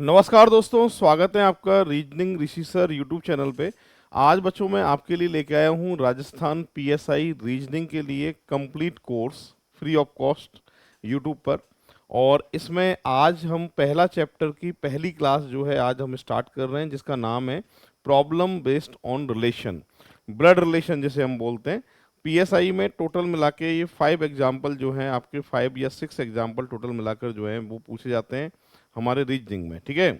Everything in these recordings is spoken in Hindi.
नमस्कार दोस्तों, स्वागत है आपका रीजनिंग ऋषि सर यूट्यूब चैनल पे। आज बच्चों मैं आपके लिए लेके आया हूँ राजस्थान पीएसआई रीजनिंग के लिए complete course free of cost YouTube पर। और इसमें आज हम पहला चैप्टर की पहली क्लास जो है आज हम स्टार्ट कर रहे हैं, जिसका नाम है problem based on relation, blood relation जिसे हम बोलते हैं। पीएसआई में टोटल मिला के ये 5 एग्जाम्पल जो हैं आपके, 5 या 6 एग्जाम्पल टोटल मिलाकर जो हैं वो पूछे जाते हैं हमारे रीजनिंग में। ठीक है,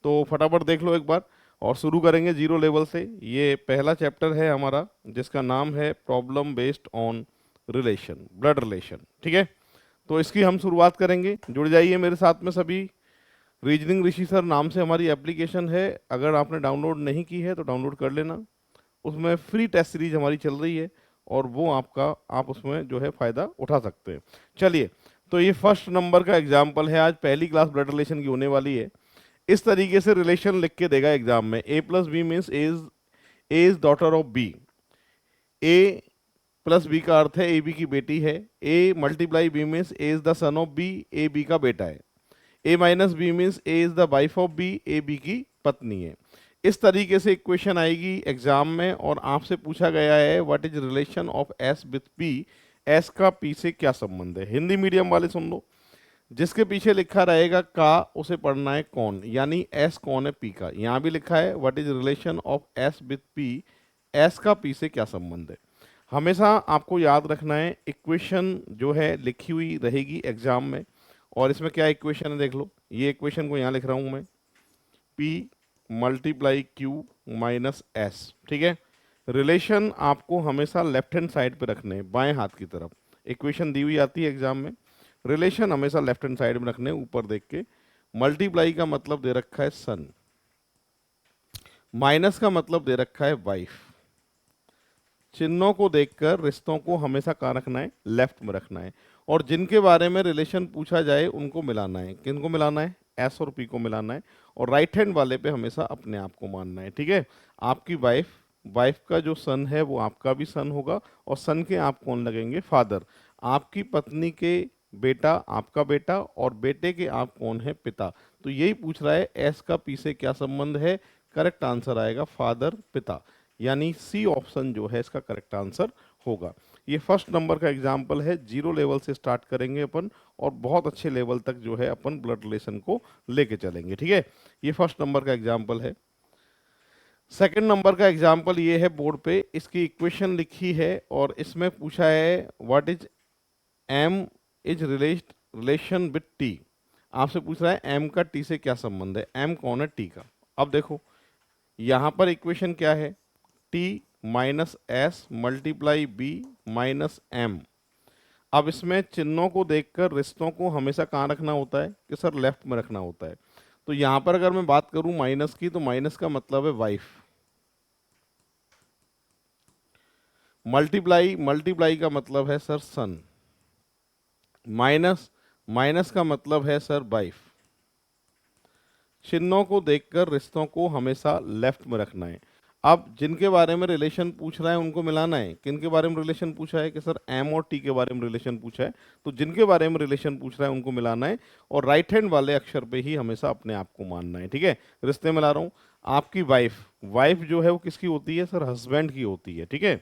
तो फटाफट देख लो एक बार और शुरू करेंगे जीरो लेवल से। ये पहला चैप्टर है हमारा जिसका नाम है problem based on relation, blood relation. ठीक है, तो इसकी हम शुरुआत करेंगे। जुड़ जाइए मेरे साथ में सभी। रीजनिंग ऋषि सर नाम से हमारी एप्लीकेशन है, अगर आपने डाउनलोड नहीं की है तो डाउनलोड कर लेना। उसमें फ्री टेस्ट सीरीज हमारी चल रही है और वो आप उसमें जो है फ़ायदा उठा सकते हैं। चलिए, तो ये फर्स्ट नंबर का एग्जाम्पल है। आज पहली क्लास ब्लड रिलेशन की होने वाली है। इस तरीके से रिलेशन लिख के देगा एग्जाम में, A plus B means A is daughter of B. A plus B का अर्थ है ए बी की बेटी है। A multiply B means A is the son of B, A B का बेटा है। A minus B means A is the wife of B, A B की पत्नी है। इस तरीके से इक्वेशन आएगी एग्जाम में और आपसे पूछा गया है what is relation of S with P. S का पी से क्या संबंध है। हिंदी मीडियम वाले सुन लो, जिसके पीछे लिखा रहेगा का उसे पढ़ना है कौन, यानी एस कौन है पी का। यहाँ भी लिखा है what is relation of S with P, S का पी से क्या संबंध है। हमेशा आपको याद रखना है इक्वेशन जो है लिखी हुई रहेगी एग्जाम में। और इसमें क्या इक्वेशन है देख लो, ये इक्वेशन को यहाँ लिख रहा हूँ मैं, P multiply Q minus S. ठीक है, रिलेशन आपको हमेशा लेफ्ट हैंड साइड पे रखने हैं, बाएं हाथ की तरफ। इक्वेशन दी हुई आती है एग्जाम में, रिलेशन हमेशा लेफ्ट हैंड साइड में रखने हैं, ऊपर देख के। मल्टीप्लाई का मतलब दे रखा है सन, माइनस का मतलब दे रखा है वाइफ। चिन्हों को देखकर रिश्तों को हमेशा कहाँ रखना है, लेफ्ट में रखना है। और जिनके बारे में रिलेशन पूछा जाए उनको मिलाना है। किनको मिलाना है, एस और पी को मिलाना है। और राइट हैंड वाले पे हमेशा अपने आप को मानना है। ठीक है, आपकी वाइफ, वाइफ का जो सन है वो आपका भी सन होगा, और सन के आप कौन लगेंगे, फादर। आपकी पत्नी के बेटा आपका बेटा, और बेटे के आप कौन है, पिता। तो यही पूछ रहा है एस का पी से क्या संबंध है। करेक्ट आंसर आएगा फादर, पिता, यानी सी ऑप्शन जो है इसका करेक्ट आंसर होगा। ये फर्स्ट नंबर का एग्जाम्पल है, जीरो लेवल से स्टार्ट करेंगे अपन और बहुत अच्छे लेवल तक जो है अपन ब्लड रिलेशन को लेके चलेंगे। ठीक है, ये फर्स्ट नंबर का एग्जाम्पल है। सेकंड नंबर का एग्जाम्पल ये है, बोर्ड पे इसकी इक्वेशन लिखी है और इसमें पूछा है what is M is relation with T. आपसे पूछ रहा है एम का टी से क्या संबंध है, एम कौन है, टी का। अब देखो यहाँ पर इक्वेशन क्या है, T minus S multiply B minus M. अब इसमें चिन्हों को देखकर रिश्तों को हमेशा कहाँ रखना होता है कि सर लेफ्ट में रखना होता है। तो यहाँ पर अगर मैं बात करूँ माइनस की, तो माइनस का मतलब है वाइफ। मल्टीप्लाई, मल्टीप्लाई का मतलब है सर सन। माइनस, माइनस का मतलब है सर वाइफ। चिन्हों को देखकर रिश्तों को हमेशा लेफ्ट में रखना है। अब जिनके बारे में रिलेशन पूछ रहा है उनको मिलाना है। किनके बारे में रिलेशन पूछा है कि सर एम और टी के बारे में रिलेशन पूछा है, तो जिनके बारे में रिलेशन पूछ रहा है उनको मिलाना है। और राइट हैंड वाले अक्षर पे ही हमेशा अपने आप को मानना है। ठीक है, रिश्ते मिला रहा हूँ। आपकी वाइफ, वाइफ जो है वो किसकी होती है, सर हस्बैंड की होती है। ठीक है,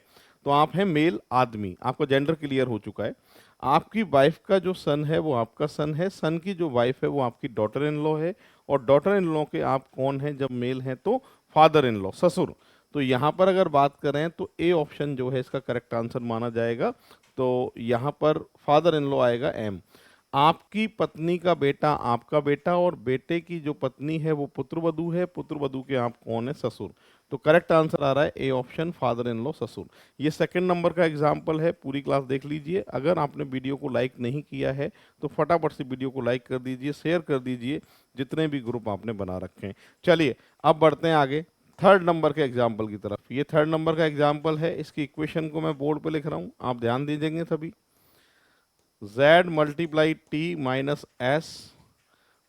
तो आप हैं मेल आदमी, आपका जेंडर क्लियर हो चुका है। आपकी वाइफ का जो सन है वो आपका सन है, सन की जो वाइफ है वो आपकी डॉटर इन लॉ है, और डॉटर इन लॉ के आप कौन हैं, जब मेल हैं तो फादर इन लॉ, ससुर। तो यहाँ पर अगर बात करें तो ए ऑप्शन जो है इसका करेक्ट आंसर माना जाएगा। तो यहाँ पर फादर इन लॉ आएगा एम। आपकी पत्नी का बेटा आपका बेटा, और बेटे की जो पत्नी है वो पुत्रवधू है, पुत्रवधू के आप कौन है, ससुर। तो करेक्ट आंसर आ रहा है A option, father in law ससुर। ये सेकंड नंबर का एग्जाम्पल है, पूरी क्लास देख लीजिए। अगर आपने वीडियो को लाइक नहीं किया है तो फटाफट से वीडियो को लाइक कर दीजिए, शेयर कर दीजिए जितने भी ग्रुप आपने बना रखे हैं। चलिए अब बढ़ते हैं आगे थर्ड नंबर के एग्जाम्पल की तरफ। ये थर्ड नंबर का एग्जाम्पल है, इसकी इक्वेशन को मैं बोर्ड पे लिख रहा हूँ, आप ध्यान दीजिएंगे सभी। z multiply T minus S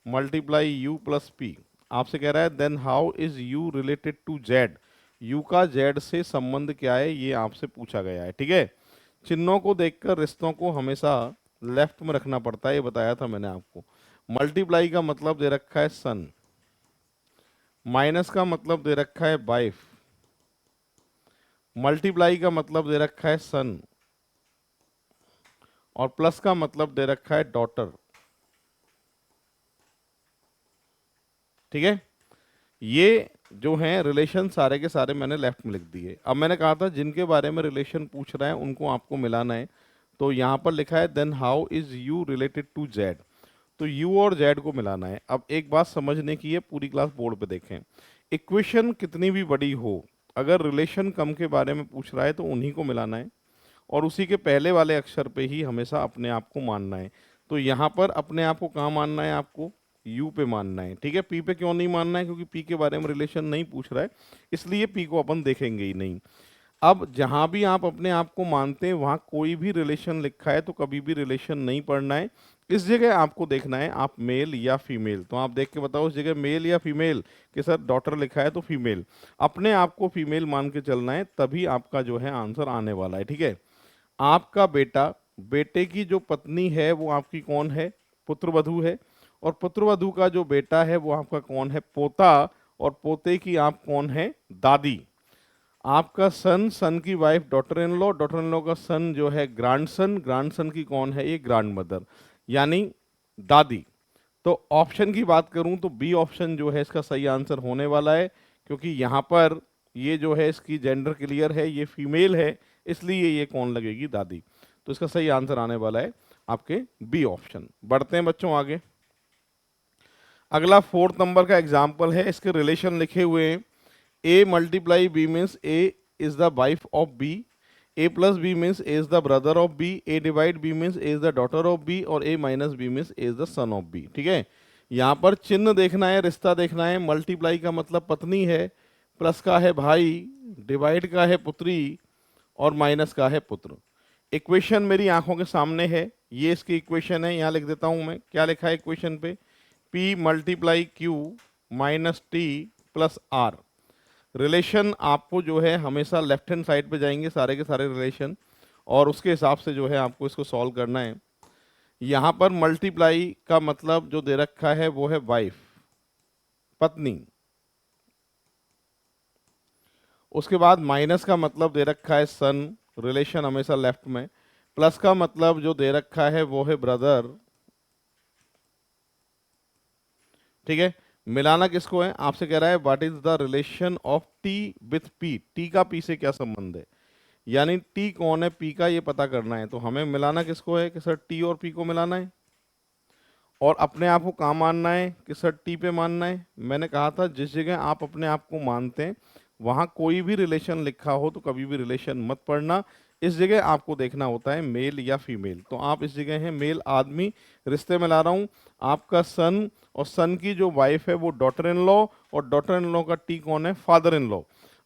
multiply U plus P. आपसे कह रहा है then how is U related to Z. U का जेड से संबंध क्या है, ये आपसे पूछा गया है। ठीक है, चिन्हों को देखकर रिश्तों को हमेशा लेफ्ट में रखना पड़ता है, ये बताया था मैंने आपको। मल्टीप्लाई का मतलब दे रखा है सन, माइनस का मतलब दे रखा है वाइफ, मल्टीप्लाई का मतलब दे रखा है सन, और प्लस का मतलब दे रखा है डॉटर। ठीक है, ये जो हैं रिलेशन सारे के सारे मैंने लेफ्ट में लिख दिए। अब मैंने कहा था जिनके बारे में रिलेशन पूछ रहा है उनको आपको मिलाना है, तो यहाँ पर लिखा है then how is U related to Z, तो यू और जेड को मिलाना है। अब एक बात समझने की है, पूरी क्लास बोर्ड पे देखें, इक्वेशन कितनी भी बड़ी हो, अगर रिलेशन कम के बारे में पूछ रहा है तो उन्हीं को मिलाना है, और उसी के पहले वाले अक्षर पे ही हमेशा अपने आप को मानना है। तो यहाँ पर अपने आप को कहाँ मानना है, आपको यू पे मानना है। ठीक है, पी पे क्यों नहीं मानना है, क्योंकि पी के बारे में रिलेशन नहीं पूछ रहा है, इसलिए पी को अपन देखेंगे ही नहीं। अब जहां भी आप अपने आप को मानते हैं वहां कोई भी रिलेशन लिखा है तो कभी भी रिलेशन नहीं पढ़ना है। इस जगह आपको देखना है आप मेल या फीमेल, तो आप देख के बताओ इस जगह मेल या फीमेल, कि सर डॉटर लिखा है तो फीमेल, अपने आप को फीमेल मान के चलना है, तभी आपका जो है आंसर आने वाला है। ठीक है, आपका बेटा, बेटे की जो पत्नी है वो आपकी कौन है, पुत्रवधू है, और पुत्रवधू का जो बेटा है वो आपका कौन है, पोता, और पोते की आप कौन है, दादी। आपका सन, सन की वाइफ डॉटर इन लॉ का सन जो है ग्रैंडसन, ग्रैंडसन की कौन है, ये ग्रैंड मदर, यानी दादी। तो ऑप्शन की बात करूं तो बी ऑप्शन जो है इसका सही आंसर होने वाला है, क्योंकि यहाँ पर ये जो है इसकी जेंडर क्लियर है, ये फीमेल है, इसलिए ये कौन लगेगी, दादी। तो इसका सही आंसर आने वाला है आपके बी ऑप्शन। बढ़ते हैं बच्चों आगे। अगला 4th नंबर का एग्जाम्पल है, इसके रिलेशन लिखे हुए हैं। A multiply B means A is the wife of B. A plus B means A is the brother of B. A divide B means A is the daughter of B. और A minus B means A is the son of B. ठीक है, यहाँ पर चिन्ह देखना है, रिश्ता देखना है। मल्टीप्लाई का मतलब पत्नी है, प्लस का है भाई, डिवाइड का है पुत्री, और माइनस का है पुत्र। इक्वेशन मेरी आंखों के सामने है, ये इसकी इक्वेशन है, यहाँ लिख देता हूँ मैं। क्या लिखा है इक्वेशन पे, P multiply Q minus T plus R। Relation आपको जो है हमेशा लेफ्ट हैंड साइड पे जाएंगे सारे के सारे रिलेशन, और उसके हिसाब से जो है आपको इसको सॉल्व करना है। यहाँ पर मल्टीप्लाई का मतलब जो दे रखा है वो है वाइफ, पत्नी। उसके बाद माइनस का मतलब दे रखा है सन, रिलेशन हमेशा लेफ्ट में। प्लस का मतलब जो दे रखा है वो है ब्रदर। ठीक है, मिलाना किसको है, आपसे कह रहा है what is the relation of T with P, T का पी से क्या संबंध है, यानी टी कौन है, पी का ये पता करना है। तो हमें मिलाना किसको है, कि सर टी और पी को मिलाना है, और अपने आप को कहाँ मानना है, कि सर टी पे मानना है। मैंने कहा था जिस जगह आप अपने आप को मानते हैं वहाँ कोई भी रिलेशन लिखा हो तो कभी भी रिलेशन मत पढ़ना। इस जगह आपको देखना होता है मेल या फीमेल, तो आप इस जगह है मेल आदमी, रिश्ते में ला रहा हूँ आपका सन, और सन की जो वाइफ है वो डॉटर इन लॉ, और डॉटर इन लॉ का टी कौन है, फादर इन लॉ।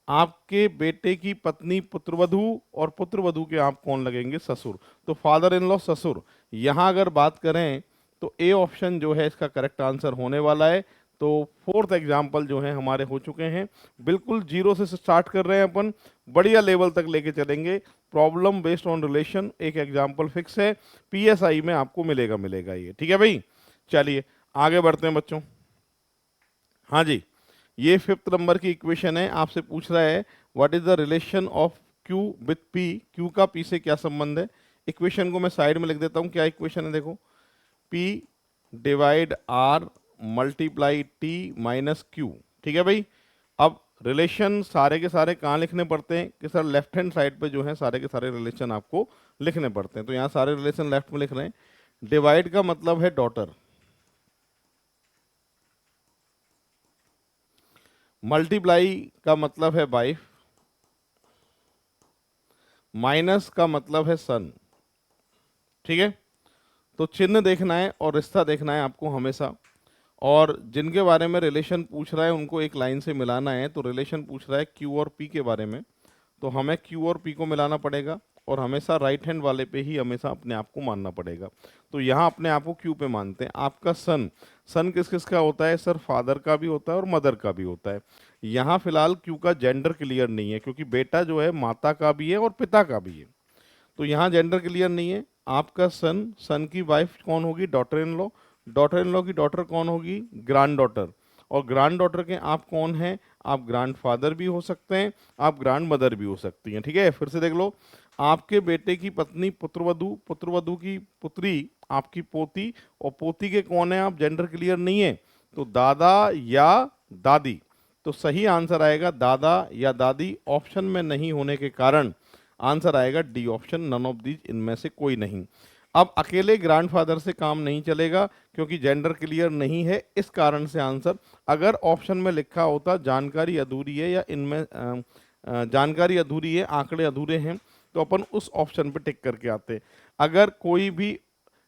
आपके बेटे की पत्नी पुत्रवधू, और पुत्रवधू के आप कौन लगेंगे, ससुर। तो फादर इन लॉ ससुर। यहाँ अगर बात करें तो ए ऑप्शन जो है इसका करेक्ट आंसर होने वाला है। तो 4th एग्जाम्पल जो है हमारे हो चुके हैं। बिल्कुल जीरो से स्टार्ट कर रहे हैं अपन, बढ़िया लेवल तक लेके चलेंगे। प्रॉब्लम बेस्ड ऑन रिलेशन एक एग्जाम्पल फिक्स है, पीएसआई में आपको मिलेगा मिलेगा ये। ठीक है भाई, चलिए आगे बढ़ते हैं बच्चों। हाँ जी, ये 5th नंबर की इक्वेशन है, आपसे पूछ रहा है what is the relation of Q with P, Q का P से क्या संबंध है। इक्वेशन को मैं साइड में लिख देता हूँ, क्या इक्वेशन है देखो, P divide R multiply T minus Q। ठीक है भाई, अब रिलेशन सारे के सारे कहाँ लिखने पड़ते हैं, कि सर लेफ्ट हैंड साइड पे जो है सारे के सारे रिलेशन आपको लिखने पड़ते हैं। तो यहाँ सारे रिलेशन लेफ्ट में लिख रहे हैं। डिवाइड का मतलब है डॉटर, मल्टीप्लाई का मतलब है वाइफ, माइनस का मतलब है सन। ठीक है, तो चिन्ह देखना है और रिश्ता देखना है आपको हमेशा, और जिनके बारे में रिलेशन पूछ रहा है उनको एक लाइन से मिलाना है। तो रिलेशन पूछ रहा है क्यू और पी के बारे में, तो हमें क्यू और पी को मिलाना पड़ेगा, और हमेशा राइट हैंड वाले पे ही हमेशा अपने आप को मानना पड़ेगा। तो यहाँ अपने आप को क्यू पे मानते हैं। आपका सन, सन किस किस का होता है, सर फादर का भी होता है और मदर का भी होता है। यहाँ फिलहाल क्यू का जेंडर क्लियर नहीं है, क्योंकि बेटा जो है माता का भी है और पिता का भी है, तो यहाँ जेंडर क्लियर नहीं है। आपका सन, सन की वाइफ कौन होगी, daughter in law, daughter in law की डॉटर कौन होगी, ग्रैंड डॉटर, और ग्रैंड डॉटर के आप कौन हैं? आप ग्रैंडफादर भी हो सकते हैं, आप ग्रैंड मदर भी हो सकती हैं। ठीक है, फिर से देख लो, आपके बेटे की पत्नी पुत्रवधू, पुत्रवधू की पुत्री आपकी पोती, और पोती के कौन है आप? जेंडर क्लियर नहीं है, तो दादा या दादी। तो सही आंसर आएगा दादा या दादी। ऑप्शन में नहीं होने के कारण आंसर आएगा D option, none of these, इनमें से कोई नहीं। अब अकेले ग्रैंडफादर से काम नहीं चलेगा क्योंकि जेंडर क्लियर नहीं है, इस कारण से आंसर, अगर ऑप्शन में लिखा होता जानकारी अधूरी है या इनमें जानकारी अधूरी है, आंकड़े अधूरे हैं, तो अपन उस ऑप्शन पे टिक करके आते। अगर कोई भी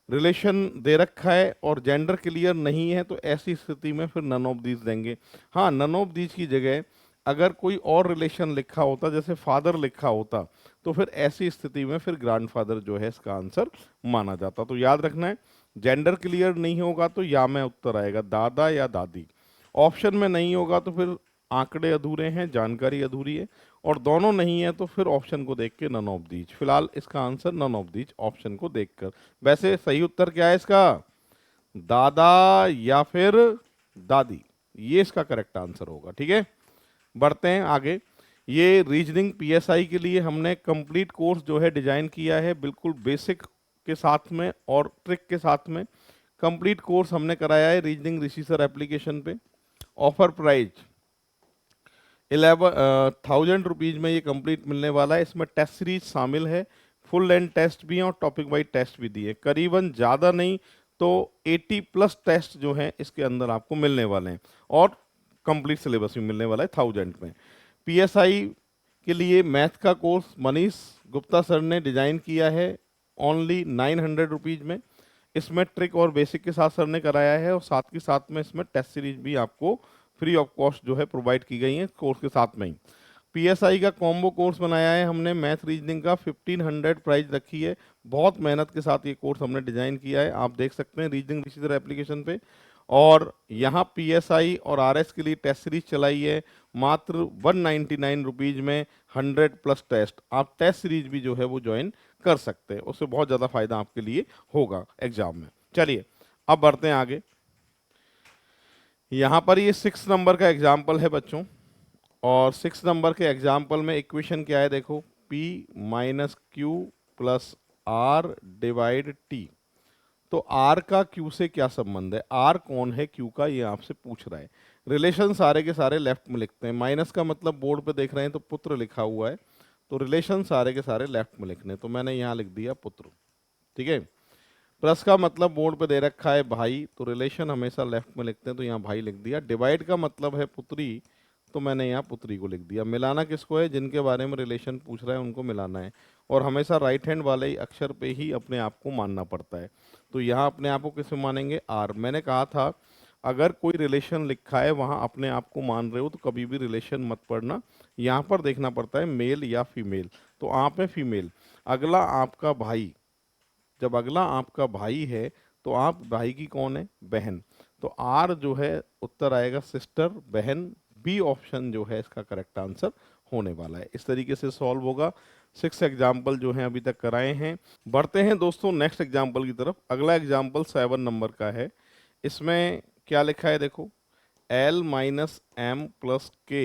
रिलेशन दे रखा है और जेंडर क्लियर नहीं है तो ऐसी स्थिति में फिर नन ऑफ दीज देंगे। हाँ, नन ऑफ दीज की जगह अगर कोई और रिलेशन लिखा होता, जैसे फादर लिखा होता, तो फिर ऐसी स्थिति में फिर ग्रैंडफादर जो है इसका आंसर माना जाता। तो याद रखना है, जेंडर क्लियर नहीं होगा तो या में उत्तर आएगा दादा या दादी। ऑप्शन में नहीं होगा तो फिर आंकड़े अधूरे हैं, जानकारी अधूरी है, और दोनों नहीं है तो फिर ऑप्शन को देख के नन ऑफ दीज। फिलहाल इसका answer none of these, option को देखकर। वैसे सही उत्तर क्या है इसका? दादा या फिर दादी, ये इसका करेक्ट आंसर होगा। ठीक है, बढ़ते हैं आगे। ये रीजनिंग पीएसआई के लिए हमने कंप्लीट कोर्स जो है डिजाइन किया है, बिल्कुल बेसिक के साथ में और ट्रिक के साथ में कंप्लीट कोर्स हमने कराया है रीजनिंग ऋषि सर एप्लीकेशन पे। ऑफर प्राइस 11,000 रुपीज़ में ये कंप्लीट मिलने वाला है। इसमें टेस्ट सीरीज शामिल है, फुल लेंथ टेस्ट भी हैं और टॉपिक वाइज टेस्ट भी दिए, करीबन ज़्यादा नहीं तो 80 प्लस टेस्ट जो हैं इसके अंदर आपको मिलने वाले हैं, और कंप्लीट सिलेबस भी मिलने वाला है 1000 में। पीएसआई के लिए मैथ का कोर्स मनीष गुप्ता सर ने डिज़ाइन किया है ओनली 900 रुपीज़ में। इसमें ट्रिक और बेसिक के साथ सर ने कराया है, और साथ के साथ में इसमें टेस्ट सीरीज भी आपको फ्री ऑफ कॉस्ट जो है प्रोवाइड की गई है कोर्स के साथ में ही। पीएसआई का कॉम्बो कोर्स बनाया है हमने, मैथ रीजनिंग का 1500 प्राइस रखी है। बहुत मेहनत के साथ ये कोर्स हमने डिजाइन किया है, आप देख सकते हैं रीजनिंग इसी तरह एप्लीकेशन पे। और यहाँ पीएसआई और आरएस के लिए टेस्ट सीरीज चलाई है मात्र 199 रुपीज़ में, 100 प्लस टेस्ट। आप टेस्ट सीरीज भी जो है वो ज्वाइन कर सकते हैं, उससे बहुत ज़्यादा फायदा आपके लिए होगा एग्जाम में। चलिए अब बढ़ते हैं आगे। यहाँ पर ये 6 नंबर का एग्जाम्पल है बच्चों, और 6 नंबर के एग्जाम्पल में इक्वेशन क्या है देखो, P minus Q plus R divide T. तो R का Q से क्या संबंध है? R कौन है Q का, ये आपसे पूछ रहा है। रिलेशन सारे के सारे लेफ्ट में लिखते हैं। माइनस का मतलब बोर्ड पे देख रहे हैं तो पुत्र लिखा हुआ है, तो रिलेशन सारे के सारे लेफ्ट में लिखने, तो मैंने यहाँ लिख दिया पुत्र। ठीक है, प्लस का मतलब बोर्ड पे दे रखा है भाई, तो रिलेशन हमेशा लेफ्ट में लिखते हैं, तो यहाँ भाई लिख दिया। डिवाइड का मतलब है पुत्री, तो मैंने यहाँ पुत्री को लिख दिया। मिलाना किसको है? जिनके बारे में रिलेशन पूछ रहा है उनको मिलाना है, और हमेशा राइट हैंड वाले ही अक्षर पे ही अपने आप को मानना पड़ता है। तो यहाँ अपने आप को किसमें मानेंगे? आर। मैंने कहा था अगर कोई रिलेशन लिखा है वहाँ अपने आप को मान रहे हो तो कभी भी रिलेशन मत पढ़ना, यहाँ पर देखना पड़ता है मेल या फीमेल, तो आप है फीमेल। अगला आपका भाई, जब अगला आपका भाई है तो आप भाई की कौन है? बहन। तो आर जो है उत्तर आएगा सिस्टर, बहन। बी ऑप्शन जो है इसका करेक्ट आंसर होने वाला है। इस तरीके से सॉल्व होगा। 6 एग्जाम्पल जो हैं अभी तक कराए हैं। बढ़ते हैं दोस्तों नेक्स्ट एग्जाम्पल की तरफ। अगला एग्जाम्पल 7 नंबर का है। इसमें क्या लिखा है देखो, L माइनस एम प्लस के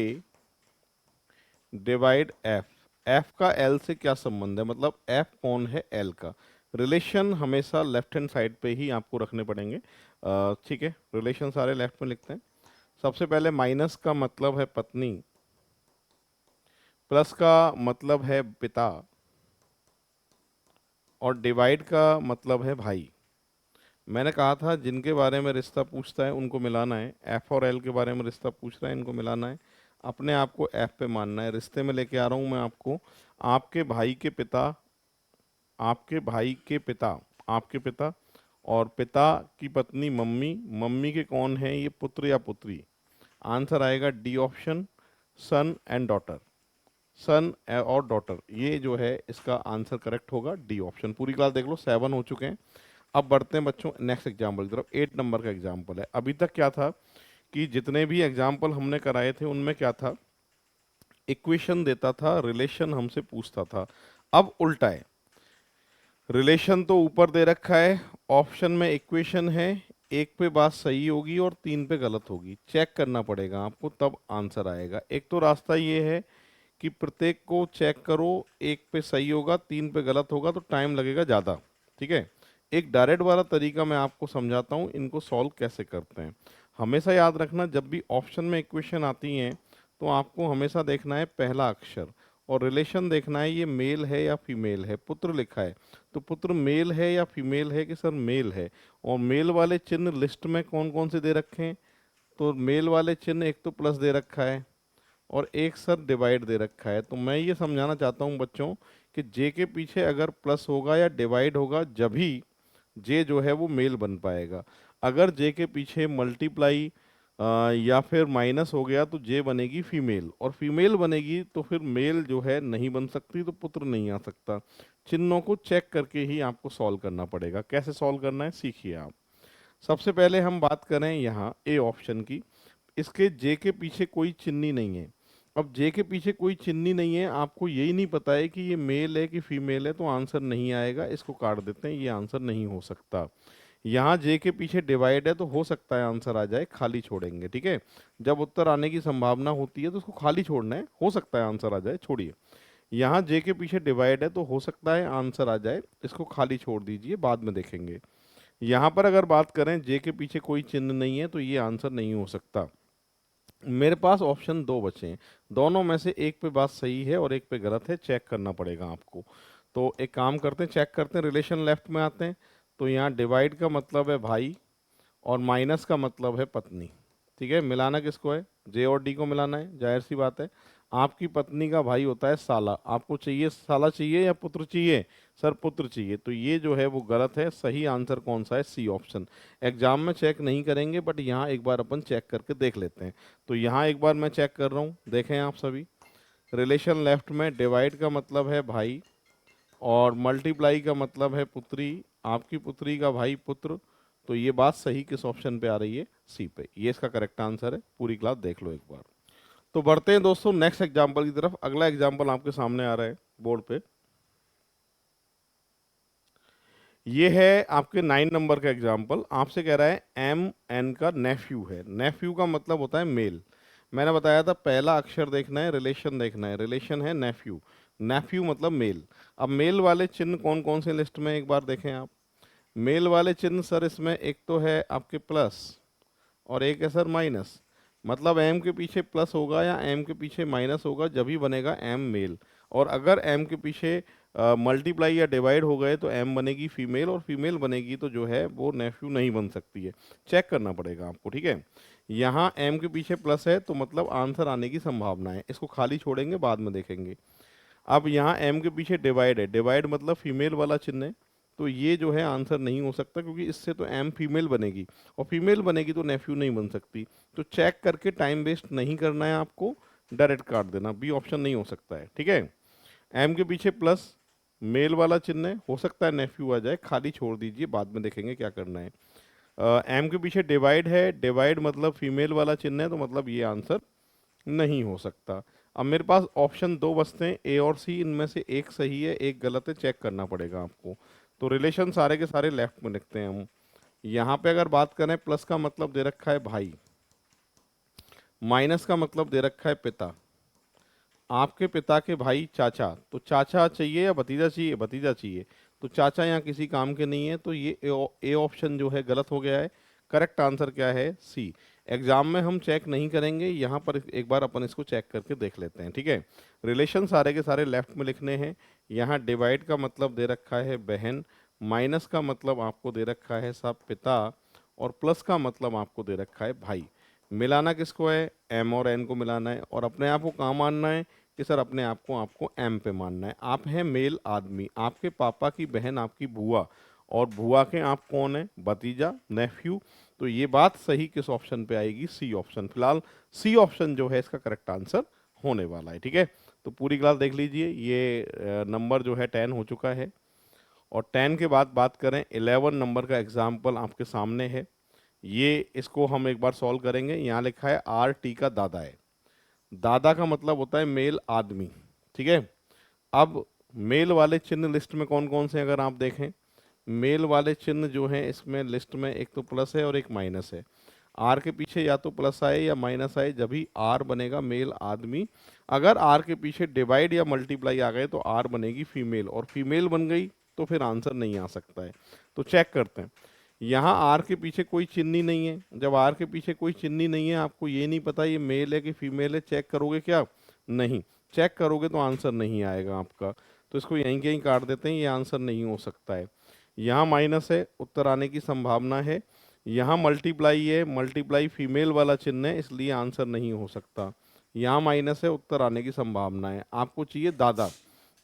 डिवाइड एफ। एफ का एल से क्या संबंध है, मतलब एफ कौन है एल का? रिलेशन हमेशा लेफ्ट हैंड साइड पे ही आपको रखने पड़ेंगे। ठीक है, रिलेशन सारे लेफ्ट में लिखते हैं। सबसे पहले माइनस का मतलब है पत्नी, प्लस का मतलब है पिता, और डिवाइड का मतलब है भाई। मैंने कहा था जिनके बारे में रिश्ता पूछता है उनको मिलाना है। एफ और एल के बारे में रिश्ता पूछ रहा है, इनको मिलाना है। अपने आप को एफ पे मानना है। रिश्ते में लेके आ रहा हूँ मैं आपको, आपके भाई के पिता, आपके भाई के पिता, आपके पिता, और पिता की पत्नी मम्मी। मम्मी के कौन है? ये पुत्र या पुत्री। आंसर आएगा D option, son and daughter. Son और डॉटर, ये जो है इसका आंसर करेक्ट होगा डी ऑप्शन। पूरी क्लास देख लो, 7 हो चुके हैं। अब बढ़ते हैं बच्चों नेक्स्ट एग्जाम्पल की तरफ। 8 नंबर का एग्जाम्पल है। अभी तक क्या था कि जितने भी एग्जाम्पल हमने कराए थे उनमें क्या था, इक्वेशन देता था, रिलेशन हमसे पूछता था। अब उल्टा है, रिलेशन तो ऊपर दे रखा है, ऑप्शन में इक्वेशन है, एक पे बात सही होगी और 3 पे गलत होगी। चेक करना पड़ेगा आपको, तब आंसर आएगा। एक तो रास्ता ये है कि प्रत्येक को चेक करो, एक पे सही होगा 3 पे गलत होगा तो टाइम लगेगा ज़्यादा। ठीक है, एक डायरेक्ट वाला तरीका मैं आपको समझाता हूँ इनको सॉल्व कैसे करते हैं। हमेशा याद रखना, जब भी ऑप्शन में इक्वेशन आती हैं तो आपको हमेशा देखना है पहला अक्षर, और रिलेशन देखना है ये मेल है या फीमेल है। पुत्र लिखा है तो पुत्र मेल है या फीमेल है कि सर मेल है। और मेल वाले चिन्ह लिस्ट में कौन कौन से दे रखे हैं, तो मेल वाले चिन्ह एक तो प्लस दे रखा है और एक सर डिवाइड दे रखा है। तो मैं ये समझाना चाहता हूँ बच्चों कि जे के पीछे अगर प्लस होगा या डिवाइड होगा जब ही जे जो है वो मेल बन पाएगा। अगर जे के पीछे मल्टीप्लाई या फिर माइनस हो गया तो जे बनेगी फीमेल, और फीमेल बनेगी तो फिर मेल जो है नहीं बन सकती, तो पुत्र नहीं आ सकता। चिन्हों को चेक करके ही आपको सॉल्व करना पड़ेगा। कैसे सॉल्व करना है सीखिए आप। सबसे पहले हम बात करें यहाँ ए ऑप्शन की। इसके जे के पीछे कोई चिन्नी नहीं है। अब जे के पीछे कोई चिन्नी नहीं है, आपको यही नहीं पता है कि ये मेल है कि फीमेल है, तो आंसर नहीं आएगा। इसको काट देते हैं, ये आंसर नहीं हो सकता। यहाँ जे के पीछे डिवाइड है तो हो सकता है आंसर आ जाए, खाली छोड़ेंगे। ठीक है, जब उत्तर आने की संभावना होती है तो उसको खाली छोड़ना है, हो सकता है आंसर आ जाए, छोड़िए। यहाँ जे के पीछे डिवाइड है तो हो सकता है आंसर आ जाए, इसको खाली छोड़ दीजिए, बाद में देखेंगे। यहाँ पर अगर बात करें जे के पीछे कोई चिन्ह नहीं है तो ये आंसर नहीं हो सकता। मेरे पास ऑप्शन दो बचे हैं, दोनों में से एक पे बात सही है और एक पे गलत है, चेक करना पड़ेगा आपको। तो एक काम करते हैं, चेक करते हैं। रिलेशन लेफ्ट में आते हैं तो यहाँ डिवाइड का मतलब है भाई और माइनस का मतलब है पत्नी। ठीक है, मिलाना किसको है, जे और डी को मिलाना है, जाहिर सी बात है। आपकी पत्नी का भाई होता है साला, आपको चाहिए साला चाहिए या पुत्र चाहिए, सर पुत्र चाहिए, तो ये जो है वो गलत है। सही आंसर कौन सा है, सी ऑप्शन। एग्जाम में चेक नहीं करेंगे बट यहाँ एक बार अपन चेक करके देख लेते हैं। तो यहाँ एक बार मैं चेक कर रहा हूँ, देखें आप सभी। रिलेशन लेफ्ट में डिवाइड का मतलब है भाई और मल्टीप्लाई का मतलब है पुत्री, आपकी पुत्री का भाई पुत्र। तो ये बात सही किस ऑप्शन पे आ रही है, सी पे। ये इसका करेक्ट आंसर है, पूरी क्लास देख लो एक बार। तो बढ़ते हैं दोस्तों नेक्स्ट एग्जांपल की तरफ। अगला एग्जांपल आपके सामने आ रहा है बोर्ड पे। ये है आपके 9 नंबर का एग्जाम्पल। आपसे कह रहा है एम एन का नेफ्यू है। नेफ्यू का मतलब होता है मेल। मैंने बताया था पहला अक्षर देखना है, रिलेशन देखना है। रिलेशन है नेफ्यू, नेफ्यू मतलब मेल। अब मेल वाले चिन्ह कौन कौन से लिस्ट में एक बार देखें आप। मेल वाले चिन्ह सर इसमें एक तो है आपके प्लस और एक है सर माइनस। मतलब एम के पीछे प्लस होगा या एम के पीछे माइनस होगा जब ही बनेगा एम मेल। और अगर एम के पीछे मल्टीप्लाई या डिवाइड हो गए तो एम बनेगी फीमेल, और फीमेल बनेगी तो जो है वो नेफ्यू नहीं बन सकती है। चेक करना पड़ेगा आपको। ठीक है, यहाँ एम के पीछे प्लस है तो मतलब आंसर आने की संभावना है, इसको खाली छोड़ेंगे, बाद में देखेंगे। अब यहाँ एम के पीछे डिवाइड है, डिवाइड मतलब फीमेल वाला चिन्ह है, तो ये जो है आंसर नहीं हो सकता क्योंकि इससे तो एम फीमेल बनेगी और फीमेल बनेगी तो नेफ्यू नहीं बन सकती। तो चेक करके टाइम वेस्ट नहीं करना है आपको, डायरेक्ट काट देना, बी ऑप्शन नहीं हो सकता है। ठीक है, एम के पीछे प्लस मेल वाला चिन्ह है, हो सकता है नेफ्यू आ जाए, खाली छोड़ दीजिए, बाद में देखेंगे क्या करना है। एम के पीछे डिवाइड है, डिवाइड मतलब फीमेल वाला चिन्ह है, तो मतलब ये आंसर नहीं हो सकता। अब मेरे पास ऑप्शन दो बचते हैं, ए और सी, इनमें से एक सही है एक गलत है, चेक करना पड़ेगा आपको। तो रिलेशन सारे के सारे लेफ्ट में लिखते हैं हम। यहाँ पे अगर बात करें, प्लस का मतलब दे रखा है भाई, माइनस का मतलब दे रखा है पिता। आपके पिता के भाई चाचा, तो चाचा चाहिए या भतीजा चाहिए, भतीजा चाहिए। तो चाचा यहाँ किसी काम के नहीं है, तो ये ए ऑप्शन जो है गलत हो गया है। करेक्ट आंसर क्या है, सी। एग्जाम में हम चेक नहीं करेंगे, यहाँ पर एक बार अपन इसको चेक करके देख लेते हैं। ठीक है, रिलेशन सारे के सारे लेफ्ट में लिखने हैं। यहाँ डिवाइड का मतलब दे रखा है बहन, माइनस का मतलब आपको दे रखा है साहब पिता, और प्लस का मतलब आपको दे रखा है भाई। मिलाना किसको है, एम और एन को मिलाना है, और अपने आप को कहाँ मानना है कि सर अपने आप को आपको एम पे मानना है। आप हैं मेल आदमी, आपके पापा की बहन आपकी बुआ, और बुआ के आप कौन है, भतीजा, नेफ्यू। तो ये बात सही किस ऑप्शन पे आएगी, सी ऑप्शन। फिलहाल सी ऑप्शन जो है इसका करेक्ट आंसर होने वाला है। ठीक है, तो पूरी क्लास देख लीजिए। ये नंबर जो है 10 हो चुका है, और 10 के बाद बात करें 11 नंबर का एग्जाम्पल आपके सामने है। ये इसको हम एक बार सॉल्व करेंगे। यहाँ लिखा है आर टी का दादा है। दादा का मतलब होता है मेल आदमी। ठीक है, अब मेल वाले चिन्ह लिस्ट में कौन कौन से अगर आप देखें, मेल वाले चिन्ह जो हैं इसमें लिस्ट में एक तो प्लस है और एक माइनस है। आर के पीछे या तो प्लस आए या माइनस आए, जब भी आर बनेगा मेल आदमी। अगर आर के पीछे डिवाइड या मल्टीप्लाई आ गए तो आर बनेगी फीमेल, और फीमेल बन गई तो फिर आंसर नहीं आ सकता है। तो चेक करते हैं। यहाँ आर के पीछे कोई चिन्ह ही नहीं है। जब आर के पीछे कोई चिन्ह ही नहीं है, आपको ये नहीं पता ये मेल है कि फीमेल है, चेक करोगे क्या? नहीं। चेक करोगे तो आंसर नहीं आएगा आपका। तो इसको यहीं कहीं काट देते हैं, ये आंसर नहीं हो सकता है। यहाँ माइनस है, उत्तर आने की संभावना है। यहाँ मल्टीप्लाई है, मल्टीप्लाई फीमेल वाला चिन्ह है, इसलिए आंसर नहीं हो सकता। यहाँ माइनस है, उत्तर आने की संभावना है। आपको चाहिए दादा।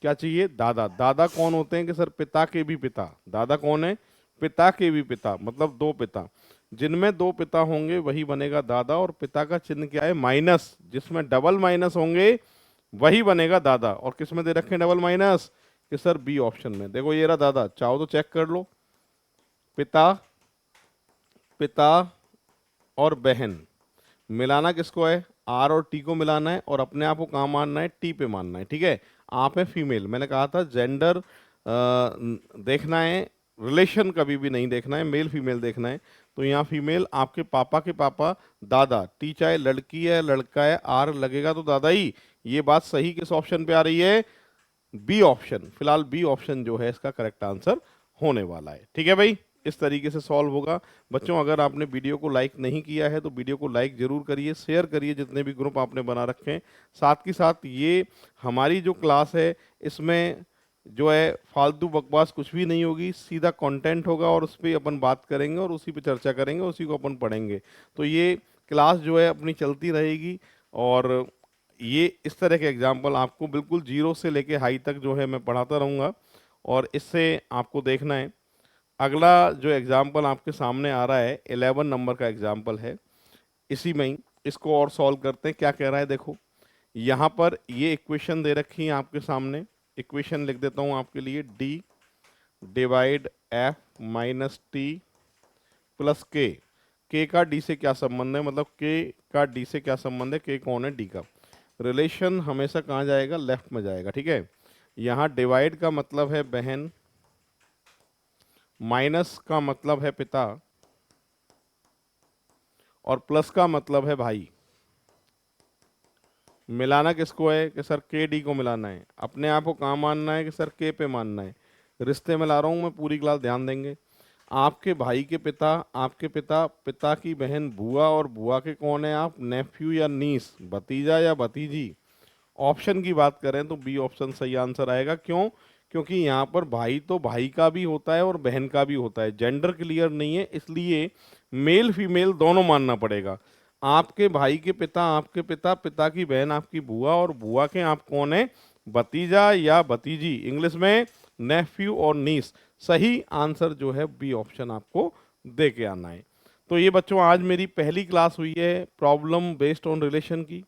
क्या चाहिए? दादा। दादा कौन होते हैं कि सर पिता के भी पिता। दादा कौन है? पिता के भी पिता, मतलब दो पिता। जिनमें दो पिता होंगे वही बनेगा दादा, और पिता का चिन्ह क्या है? माइनस। जिसमें डबल माइनस होंगे वही बनेगा दादा। और किस में दे रखे हैं डबल माइनस? कि सर बी ऑप्शन में। देखो ये रहा दादा, चाहो तो चेक कर लो। पिता, पिता और बहन मिलाना किसको है? आर और टी को मिलाना है, और अपने आप को कहाँ मानना है? टी पे मानना है। ठीक है। आप है फीमेल। मैंने कहा था जेंडर देखना है, रिलेशन कभी भी नहीं देखना है, मेल फीमेल देखना है। तो यहाँ फीमेल, आपके पापा के पापा दादा। टी चाहे लड़की है लड़का है, आर लगेगा तो दादा ही। ये बात सही किस ऑप्शन पे आ रही है? B option. फिलहाल बी ऑप्शन जो है इसका करेक्ट आंसर होने वाला है। ठीक है भाई, इस तरीके से सॉल्व होगा। बच्चों अगर आपने वीडियो को लाइक नहीं किया है तो वीडियो को लाइक जरूर करिए, शेयर करिए जितने भी ग्रुप आपने बना रखे हैं। साथ ही साथ ये हमारी जो क्लास है इसमें जो है फालतू बकवास कुछ भी नहीं होगी, सीधा कंटेंट होगा और उस पर अपन बात करेंगे और उसी पे चर्चा करेंगे, उसी को अपन पढ़ेंगे। तो ये क्लास जो है अपनी चलती रहेगी, और ये इस तरह के एग्जाम्पल आपको बिल्कुल जीरो से लेके हाई तक जो है मैं पढ़ाता रहूँगा, और इससे आपको देखना है। अगला जो एग्जाम्पल आपके सामने आ रहा है 11 नंबर का एग्जाम्पल है। इसी में ही इसको और सॉल्व करते हैं। क्या कह रहा है देखो, यहाँ पर ये इक्वेशन दे रखी है आपके सामने। इक्वेशन लिख देता हूँ आपके लिए, D divide F minus T plus के। के का डी से क्या संबंध है? मतलब के का डी से क्या संबंध है? के कौन है? डी का। रिलेशन हमेशा कहाँ जाएगा? लेफ्ट में जाएगा। ठीक है। यहाँ डिवाइड का मतलब है बहन, माइनस का मतलब है पिता, और प्लस का मतलब है भाई। मिलाना किसको है? कि सर के डी को मिलाना है। अपने आप को कहाँ मानना है? कि सर के पे मानना है। रिश्ते में ला रहा हूँ मैं, पूरी क्लास ध्यान देंगे। आपके भाई के पिता, आपके पिता, पिता की बहन बुआ, और बुआ के कौन है आप? नेफ्यू या नीस, भतीजा या भतीजी। ऑप्शन की बात करें तो बी ऑप्शन सही आंसर आएगा। क्यों? क्योंकि यहाँ पर भाई तो भाई का भी होता है और बहन का भी होता है, जेंडर क्लियर नहीं है, इसलिए मेल फीमेल दोनों मानना पड़ेगा। आपके भाई के पिता आपके पिता, पिता की बहन आपकी बुआ, और बुआ के आप कौन है? भतीजा या भतीजी, इंग्लिश में नेफ्यू और नीस। सही आंसर जो है बी ऑप्शन आपको दे के आना है। तो ये बच्चों आज मेरी पहली क्लास हुई है प्रॉब्लम बेस्ड ऑन रिलेशन की।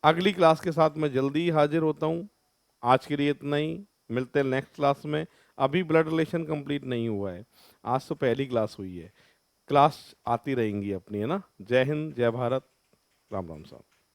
अगली क्लास के साथ मैं जल्दी ही हाजिर होता हूँ। आज के लिए इतना ही, मिलते हैं नेक्स्ट क्लास में। अभी ब्लड रिलेशन कंप्लीट नहीं हुआ है, आज तो पहली क्लास हुई है। क्लास आती रहेंगी अपनी, है ना। जय हिंद, जय भारत, राम राम साहब।